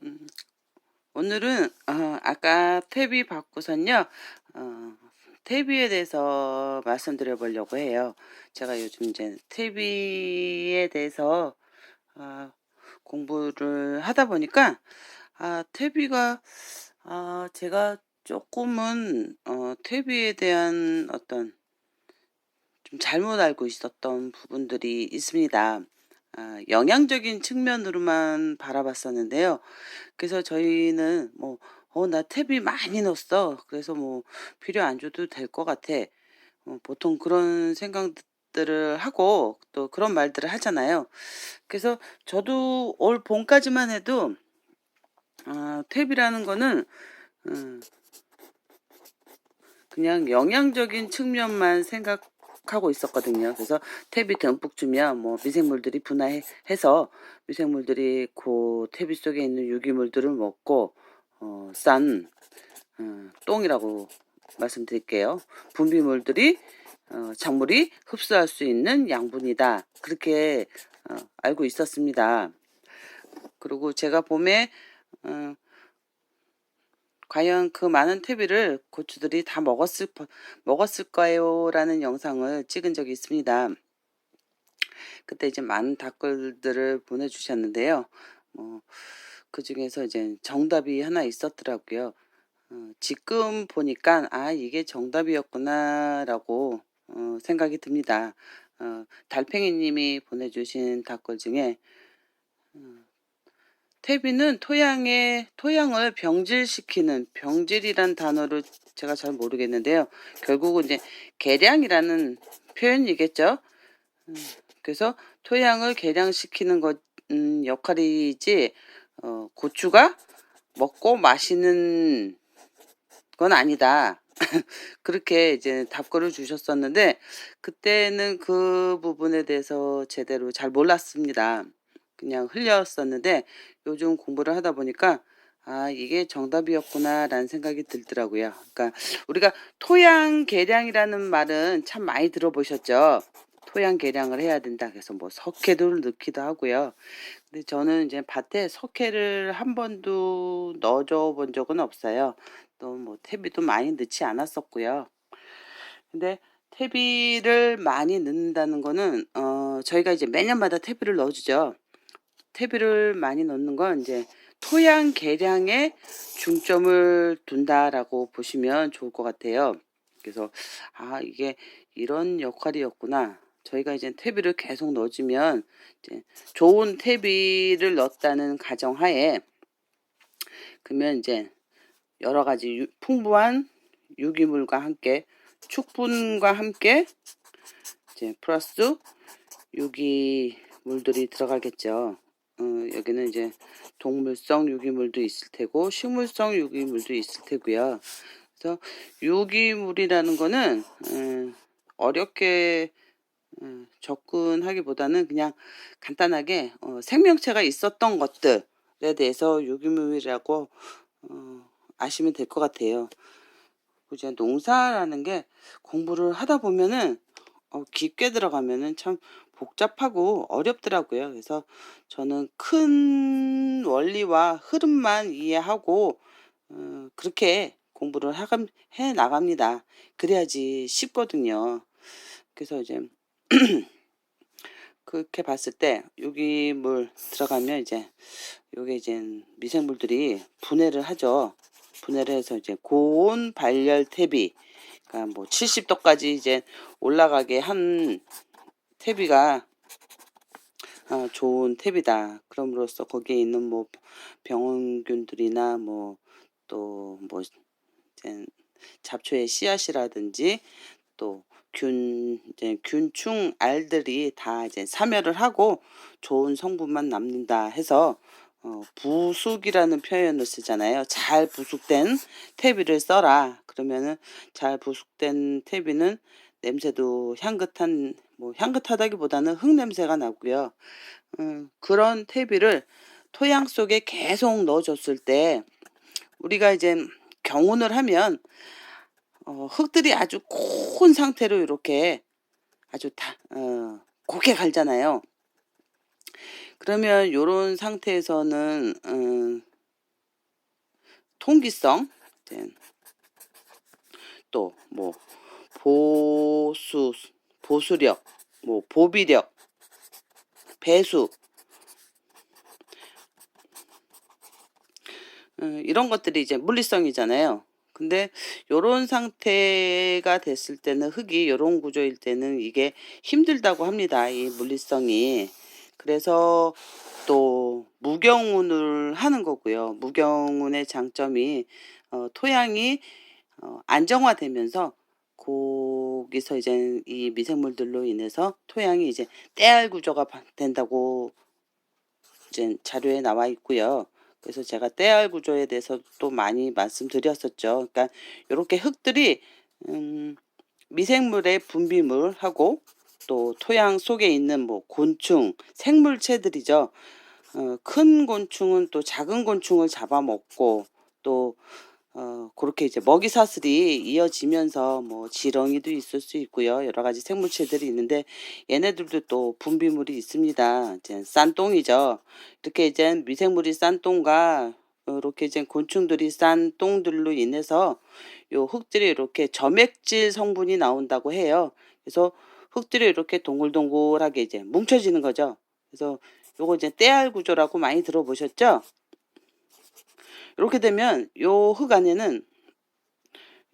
음, 오늘은 아까 퇴비 받고선요. 어, 퇴비에 대해서 말씀드려 보려고 해요. 제가 요즘 이제 퇴비에 대해서 아, 공부를 하다 보니까 퇴비가 제가 조금은 퇴비에 대한 어떤 좀 잘못 알고 있었던 부분들이 있습니다. 영양적인 측면으로만 바라봤었는데요. 그래서 저희는 뭐 나 탭이 많이 넣었어. 그래서 뭐 필요 안 줘도 될 것 같아. 보통 그런 생각들을 하고 또 그런 말들을 하잖아요. 그래서 저도 올 봄까지만 해도 탭이라는 거는 음, 그냥 영양적인 측면만 생각하고 있었거든요. 그래서 탭이 듬뿍 주면 뭐 미생물들이 분화해서 미생물들이 그 탭이 속에 있는 유기물들을 먹고 싼 똥이라고 말씀드릴게요. 분비물들이 작물이 흡수할 수 있는 양분이다. 그렇게 알고 있었습니다. 그리고 제가 봄에 어, 과연 그 많은 퇴비를 고추들이 다 먹었을까요? 라는 영상을 찍은 적이 있습니다. 그때 이제 많은 댓글들을 보내주셨는데요. 그 중에서 이제 정답이 하나 있었더라고요. 지금 보니까 이게 정답이었구나라고 생각이 듭니다. 달팽이님이 보내주신 댓글 중에 퇴비는 토양을 병질시키는 병질이란 단어를 제가 잘 모르겠는데요. 결국은 이제 개량이라는 표현이겠죠. 그래서 토양을 개량시키는 것 역할이지 고추가 먹고 마시는 건 아니다. 그렇게 이제 답글을 주셨었는데 그때는 그 부분에 대해서 제대로 잘 몰랐습니다. 그냥 흘렸었는데 요즘 공부를 하다 보니까 이게 정답이었구나라는 생각이 들더라고요. 그러니까 우리가 토양 개량이라는 말은 참 많이 들어보셨죠? 토양 개량을 해야 된다. 그래서 뭐 석회도 넣기도 하고요. 근데 저는 이제 밭에 석회를 한 번도 넣어줘 본 적은 없어요. 또 뭐 퇴비도 많이 넣지 않았었고요. 근데 퇴비를 많이 넣는다는 거는 저희가 이제 매년마다 퇴비를 넣어주죠. 퇴비를 많이 넣는 건 이제 토양 개량에 중점을 둔다라고 보시면 좋을 것 같아요. 그래서 이게 이런 역할이었구나. 저희가 이제 퇴비를 계속 넣어주면 이제 좋은 퇴비를 넣었다는 가정하에 그러면 이제 여러 가지 풍부한 유기물과 함께 축분과 함께 이제 플러스 유기물들이 들어가겠죠. 여기는 이제 동물성 유기물도 있을 테고 식물성 유기물도 있을 테고요. 그래서 유기물이라는 거는 어렵게 접근하기보다는 그냥 간단하게 생명체가 있었던 것들에 대해서 유기물이라고 아시면 될 것 같아요. 이제 농사라는 게 공부를 하다 보면은 깊게 들어가면은 참 복잡하고 어렵더라고요. 그래서 저는 큰 원리와 흐름만 이해하고 그렇게 공부를 해 나갑니다. 그래야지 쉽거든요. 그래서 이제 그렇게 봤을 때 유기물 들어가면 이제 요게 이제 미생물들이 분해를 하죠. 분해를 해서 이제 고온 발열 퇴비, 그러니까 뭐 70도까지 이제 올라가게 한 퇴비가 좋은 퇴비다. 그럼으로써 거기에 있는 뭐 병원균들이나 뭐 또 뭐 이제 잡초의 씨앗이라든지 또 이제 균충 알들이 다 이제 사멸을 하고 좋은 성분만 남는다 해서 부숙이라는 표현을 쓰잖아요. 잘 부숙된 퇴비를 써라. 그러면은 잘 부숙된 퇴비는 냄새도 향긋하다기보다는 흙 냄새가 나고요. 그런 퇴비를 토양 속에 계속 넣어줬을 때 우리가 이제 경운을 하면 흙들이 아주 고운 상태로 이렇게 아주 곱게 갈잖아요. 그러면 요런 상태에서는 통기성, 또 뭐 보수력, 뭐 보비력, 배수, 이런 것들이 이제 물리성이잖아요. 근데 요런 상태가 됐을 때는 흙이 요런 구조일 때는 이게 힘들다고 합니다, 이 물리성이. 그래서 또 무경운을 하는 거고요. 무경운의 장점이 토양이 안정화되면서 거기서 이제 이 미생물들로 인해서 토양이 이제 떼알 구조가 된다고 이제 자료에 나와 있고요. 그래서 제가 떼알 구조에 대해서 또 많이 말씀드렸었죠. 그러니까 요렇게 흙들이 미생물의 분비물하고 또 토양 속에 있는 뭐 곤충, 생물체들이죠. 큰 곤충은 또 작은 곤충을 잡아먹고 또 그렇게 이제 먹이 사슬이 이어지면서 뭐 지렁이도 있을 수 있고요. 여러 가지 생물체들이 있는데 얘네들도 또 분비물이 있습니다. 이제 싼 똥이죠. 이렇게 이제 미생물이 싼 똥과 이렇게 이제 곤충들이 싼 똥들로 인해서 요 흙들이 이렇게 점액질 성분이 나온다고 해요. 그래서 흙들이 이렇게 동글동글하게 이제 뭉쳐지는 거죠. 그래서 요거 이제 떼알 구조라고 많이 들어보셨죠? 이렇게 되면 요 흙 안에는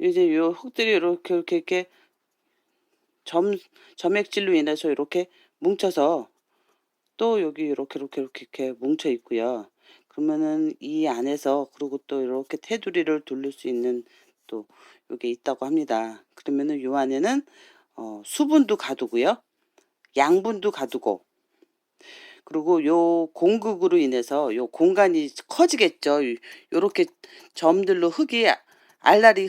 이제 요 흙들이 이렇게 점액질로 인해서 이렇게 뭉쳐서 또 여기 이렇게 뭉쳐 있고요. 그러면은 이 안에서 그리고 또 이렇게 테두리를 둘릴 수 있는 또 요게 있다고 합니다. 그러면은 요 안에는 수분도 가두고요. 양분도 가두고 그리고 요 공극으로 인해서 요 공간이 커지겠죠. 요렇게 점들로 흙이 알알이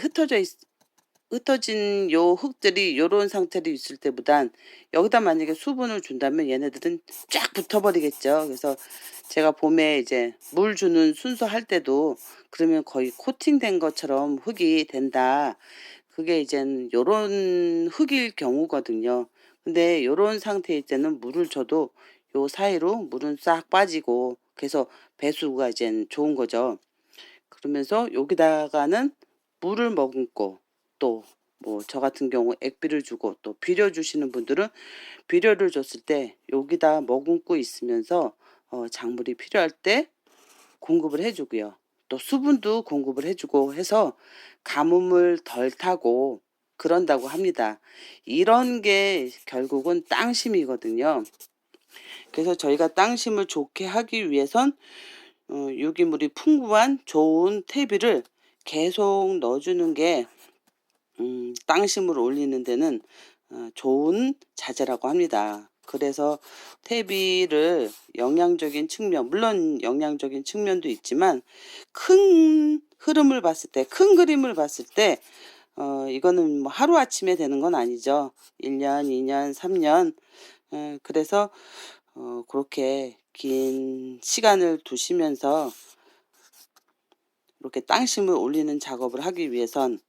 흩어진 요 흙들이 요런 상태로 있을 때보단 여기다 만약에 수분을 준다면 얘네들은 쫙 붙어버리겠죠. 그래서 제가 봄에 이제 물 주는 순서 할 때도 그러면 거의 코팅된 것처럼 흙이 된다. 그게 이젠 요런 흙일 경우거든요. 근데 요런 상태일 때는 물을 줘도 요 사이로 물은 싹 빠지고 그래서 배수가 이젠 좋은 거죠. 그러면서 여기다가는 물을 머금고 또 뭐 저 같은 경우 액비를 주고 또 비료 주시는 분들은 비료를 줬을 때 여기다 머금고 있으면서 작물이 필요할 때 공급을 해주고요. 또 수분도 공급을 해주고 해서 가뭄을 덜 타고 그런다고 합니다. 이런 게 결국은 땅심이거든요. 그래서 저희가 땅심을 좋게 하기 위해선 유기물이 풍부한 좋은 퇴비를 계속 넣어주는 게 땅심을 올리는 데는 좋은 자재라고 합니다. 그래서 퇴비를 영양적인 측면, 물론 영양적인 측면도 있지만 큰 흐름을 봤을 때, 큰 그림을 봤을 때 이거는 뭐 하루아침에 되는 건 아니죠. 1년, 2년, 3년. 그래서 그렇게 긴 시간을 두시면서 이렇게 땅심을 올리는 작업을 하기 위해선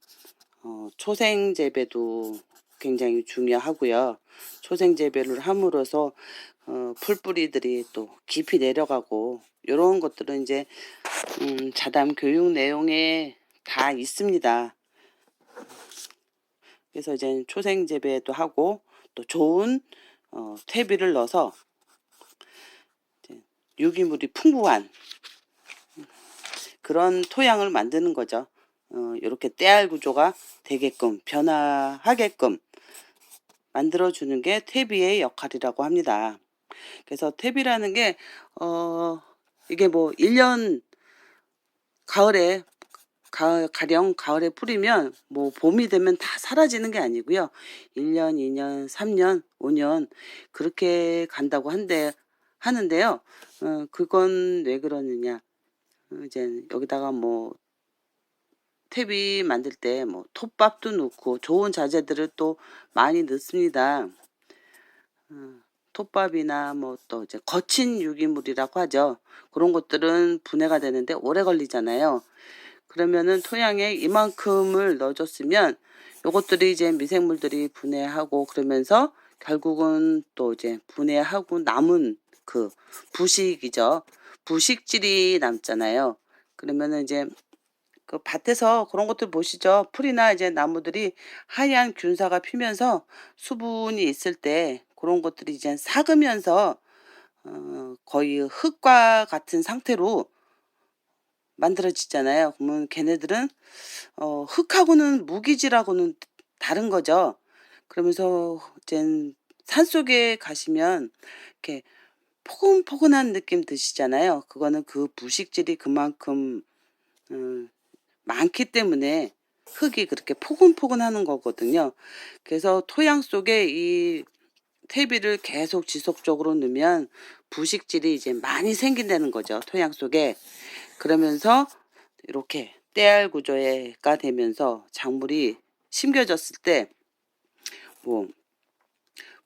초생 재배도 굉장히 중요하고요. 초생 재배를 함으로써 풀뿌리들이 또 깊이 내려가고 이런 것들은 이제 자담 교육 내용에 다 있습니다. 그래서 이제 초생 재배도 하고 또 좋은 퇴비를 넣어서 유기물이 풍부한 그런 토양을 만드는 거죠. 이렇게 떼알 구조가 되게끔 변화하게끔 만들어주는 게 퇴비의 역할이라고 합니다. 그래서 퇴비라는 게 이게 뭐 1년 가을에 가령 가을에 뿌리면 뭐 봄이 되면 다 사라지는 게 아니고요. 1년, 2년, 3년, 5년 그렇게 간다고 하는데요. 그건 왜 그러느냐. 이제 여기다가 뭐 퇴비 만들 때 뭐 톱밥도 넣고 좋은 자재들을 또 많이 넣습니다. 톱밥이나 뭐 또 이제 거친 유기물이라고 하죠. 그런 것들은 분해가 되는데 오래 걸리잖아요. 그러면은 토양에 이만큼을 넣어줬으면 요것들이 이제 미생물들이 분해하고 그러면서 결국은 또 이제 분해하고 남은 그 부식이죠. 부식질이 남잖아요. 그러면은 이제 그 밭에서 그런 것들 보시죠. 풀이나 이제 나무들이 하얀 균사가 피면서 수분이 있을 때 그런 것들이 이제 삭으면서 거의 흙과 같은 상태로 만들어지잖아요. 그러면 걔네들은 흙하고는 무기질하고는 다른 거죠. 그러면서 이젠 산속에 가시면 이렇게 포근포근한 느낌 드시잖아요. 그거는 그 부식질이 그만큼 음 많기 때문에 흙이 그렇게 포근포근하는 거거든요. 그래서 토양 속에 이 퇴비를 계속 지속적으로 넣으면 부식질이 이제 많이 생긴다는 거죠, 토양 속에. 그러면서 이렇게 때알 구조가 되면서 작물이 심겨졌을 때 뭐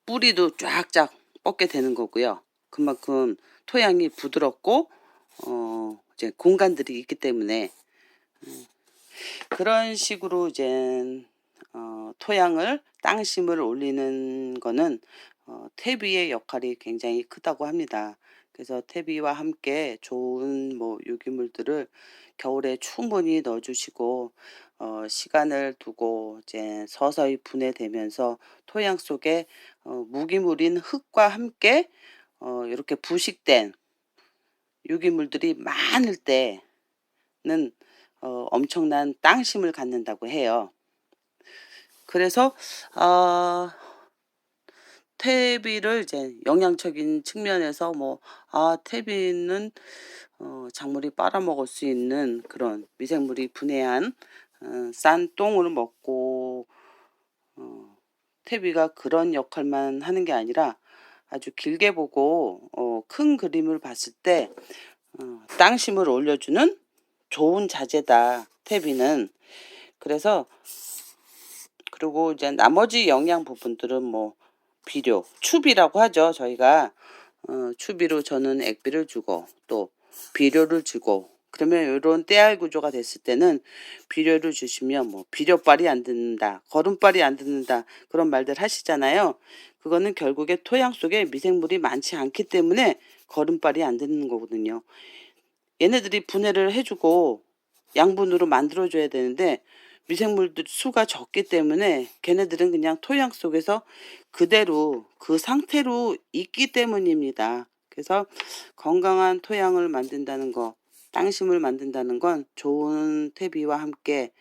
뿌리도 쫙쫙 뻗게 되는 거고요. 그만큼 토양이 부드럽고 이제 공간들이 있기 때문에 그런 식으로 이제 토양을 땅심을 올리는 거는 퇴비의 역할이 굉장히 크다고 합니다. 그래서 퇴비와 함께 좋은 뭐 유기물들을 겨울에 충분히 넣어주시고 시간을 두고 이제 서서히 분해되면서 토양 속에 무기물인 흙과 함께 이렇게 부식된 유기물들이 많을 때는 엄청난 땅심을 갖는다고 해요. 그래서 어 퇴비를 이제 영양적인 측면에서 뭐 퇴비는 작물이 빨아먹을 수 있는 그런 미생물이 분해한 싼 똥을 먹고 퇴비가 그런 역할만 하는 게 아니라 아주 길게 보고 큰 그림을 봤을 때 땅심을 올려주는 좋은 자재다, 퇴비는. 그래서 그리고 이제 나머지 영양 부분들은 뭐 비료, 추비라고 하죠. 저희가 추비로 저는 액비를 주고 또 비료를 주고 그러면 요런 때알 구조가 됐을 때는 비료를 주시면 뭐 비료빨이 안 듣는다, 거름빨이 안 듣는다 그런 말들 하시잖아요. 그거는 결국에 토양 속에 미생물이 많지 않기 때문에 거름빨이 안 듣는 거거든요. 얘네들이 분해를 해주고 양분으로 만들어줘야 되는데 미생물들 수가 적기 때문에 걔네들은 그냥 토양 속에서 그대로 그 상태로 있기 때문입니다. 그래서 건강한 토양을 만든다는 거, 땅심을 만든다는 건 좋은 퇴비와 함께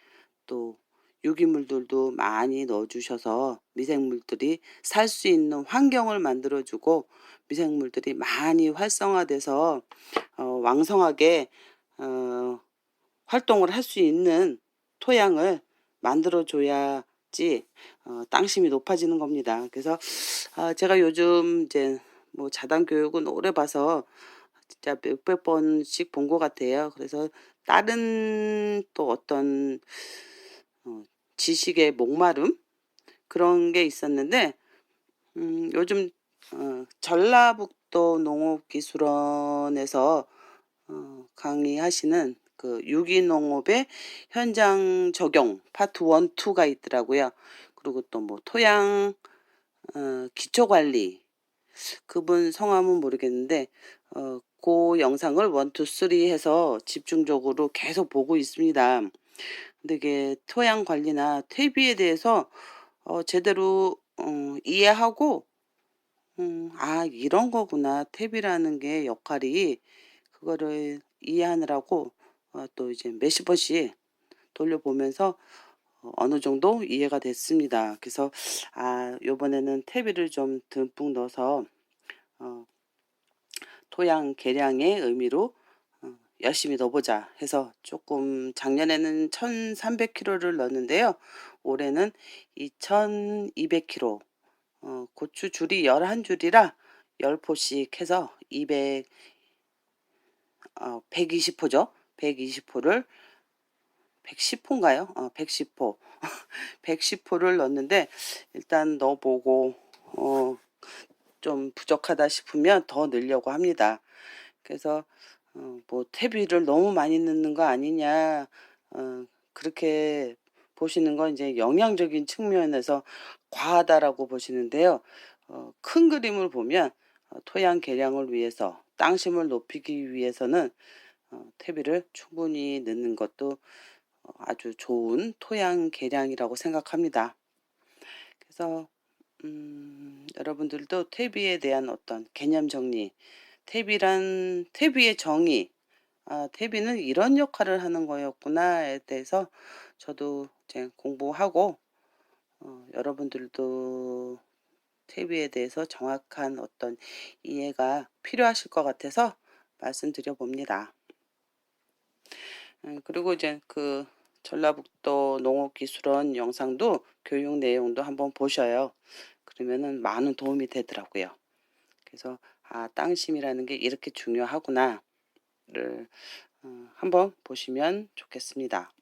또 유기물들도 많이 넣어주셔서 미생물들이 살 수 있는 환경을 만들어주고 미생물들이 많이 활성화돼서 왕성하게 어, 활동을 할 수 있는 토양을 만들어줘야지 땅심이 높아지는 겁니다. 그래서 제가 요즘 이제 뭐 자단 교육은 오래 봐서 진짜 몇백 번씩 본 것 같아요. 그래서 다른 또 어떤 지식의 목마름 그런 게 있었는데 요즘 전라북도 농업기술원에서 강의하시는 그 유기농업의 현장 적용 파트 1, 2가 있더라고요. 그리고 또 뭐 토양 기초관리 그분 성함은 모르겠는데 그 영상을 1, 2, 3 해서 집중적으로 계속 보고 있습니다. 근데 이게 토양 관리나 퇴비에 대해서 제대로 이해하고 이런 거구나. 퇴비라는 게 역할이 그거를 이해하느라고 또 이제 몇십 번씩 돌려보면서 어느 정도 이해가 됐습니다. 그래서 요번에는 퇴비를 좀 듬뿍 넣어서 어 토양 개량의 의미로 열심히 넣어보자 해서 조금 작년에는 1,300kg를 넣었는데요. 올해는 2,200kg 고추 줄이 11줄이라 10포씩 해서 120포죠. 120포를 110포인가요? 110포. 110포를 넣었는데 일단 넣어보고 좀 부족하다 싶으면 더 넣으려고 합니다. 그래서 뭐 퇴비를 너무 많이 넣는 거 아니냐 그렇게 보시는 건 이제 영양적인 측면에서 과하다라고 보시는데요. 큰 그림을 보면 토양 개량을 위해서 땅심을 높이기 위해서는 퇴비를 충분히 넣는 것도 아주 좋은 토양 개량이라고 생각합니다. 그래서 여러분들도 퇴비에 대한 어떤 개념 정리, 퇴비의 정의, 퇴비는 이런 역할을 하는 거였구나에 대해서 저도 이제 공부하고 여러분들도 퇴비에 대해서 정확한 어떤 이해가 필요하실 것 같아서 말씀드려 봅니다. 그리고 이제 그 전라북도 농업기술원 영상도 교육 내용도 한번 보셔요. 그러면은 많은 도움이 되더라고요. 그래서 땅심이라는 게 이렇게 중요하구나를 한번 보시면 좋겠습니다.